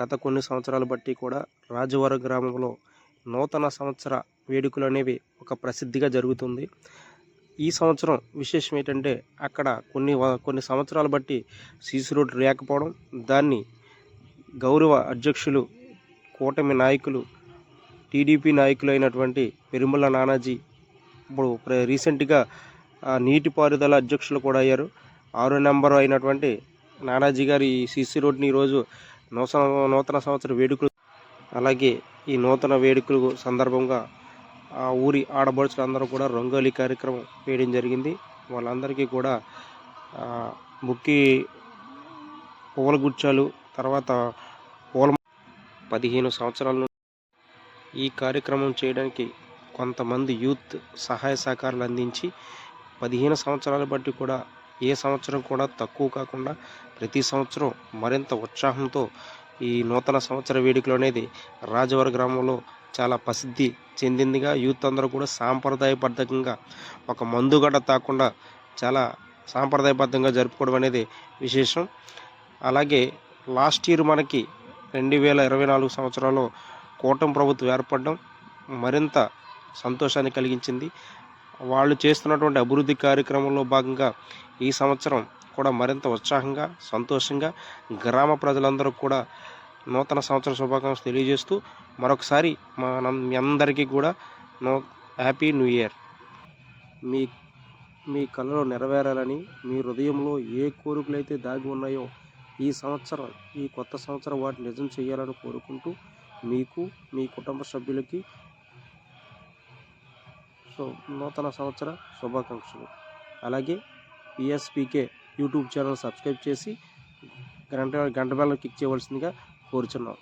గత కొన్ని సంవత్సరాలు బట్టి కూడా రాజవరం గ్రామంలో నూతన సంవత్సర వేడుకలు అనేవి ఒక ప్రసిద్ధిగా జరుగుతుంది. ఈ సంవత్సరం విశేషం ఏంటంటే అక్కడ కొన్ని సంవత్సరాలు బట్టి సీసీ రోడ్డు లేకపోవడం, దాన్ని గౌరవ అధ్యక్షులు, కూటమి నాయకులు, టీడీపీ నాయకులు అయినటువంటి పెరుమల నానాజీ ఇప్పుడు రీసెంట్గా నీటిపారుదల అధ్యక్షులు కూడా అయ్యారు. 6వ నెంబరు అయినటువంటి నానాజీ గారు ఈ సీసీ రోడ్ని ఈరోజు నూతన సంవత్సర వేడుకలు, అలాగే ఈ నూతన వేడుకలు సందర్భంగా ఆ ఊరి ఆడబడుచులందరూ కూడా రంగోలీ కార్యక్రమం వేయడం జరిగింది. వాళ్ళందరికీ కూడా బుక్కి పూల గుచ్చాలు, తర్వాత 15 సంవత్సరాల నుండి ఈ కార్యక్రమం చేయడానికి కొంతమంది యూత్ సహాయ సహకారాలు అందించి 15 సంవత్సరాలు బట్టి కూడా ఏ సంవత్సరం కూడా తక్కువ కాకుండా ప్రతి సంవత్సరం మరింత ఉత్సాహంతో ఈ నూతన సంవత్సర వేడుకలు అనేది రాజవరం గ్రామంలో చాలా ప్రసిద్ధి చెందిందిగా, యూత్ అందరూ కూడా సాంప్రదాయబద్ధంగా ఒక మందుగడ్డ తాకుండా చాలా సాంప్రదాయబద్ధంగా జరుపుకోవడం అనేది విశేషం. అలాగే లాస్ట్ ఇయర్ మనకి 2024 సంవత్సరంలో కూటమి ప్రభుత్వం ఏర్పడడం మరింత సంతోషాన్ని కలిగించింది. వాళ్ళు చేస్తున్నటువంటి అభివృద్ధి కార్యక్రమంలో భాగంగా ఈ సంవత్సరం కూడా మరింత ఉత్సాహంగా, సంతోషంగా గ్రామ ప్రజలందరూ కూడా నూతన సంవత్సర శుభాకాంక్షలు తెలియజేస్తూ మరొకసారి మీ అందరికీ కూడా హ్యాపీ న్యూ ఇయర్. మీ కళలు నెరవేరాలని, మీ హృదయంలో ఏ కోరికలైతే దాగి ఉన్నాయో ఈ సంవత్సరం, ఈ కొత్త సంవత్సరం వాటిని నిజం చేయాలని కోరుకుంటూ మీకు, మీ కుటుంబ సభ్యులకి నూతన సంవత్సర శుభాకాంక్షలు. అలాగే పిఎస్పీకే యూట్యూబ్ ఛానల్ సబ్స్క్రైబ్ చేసి గంట బెల్లం క్లిక్ చేయవలసిందిగా కోరుచున్నాం.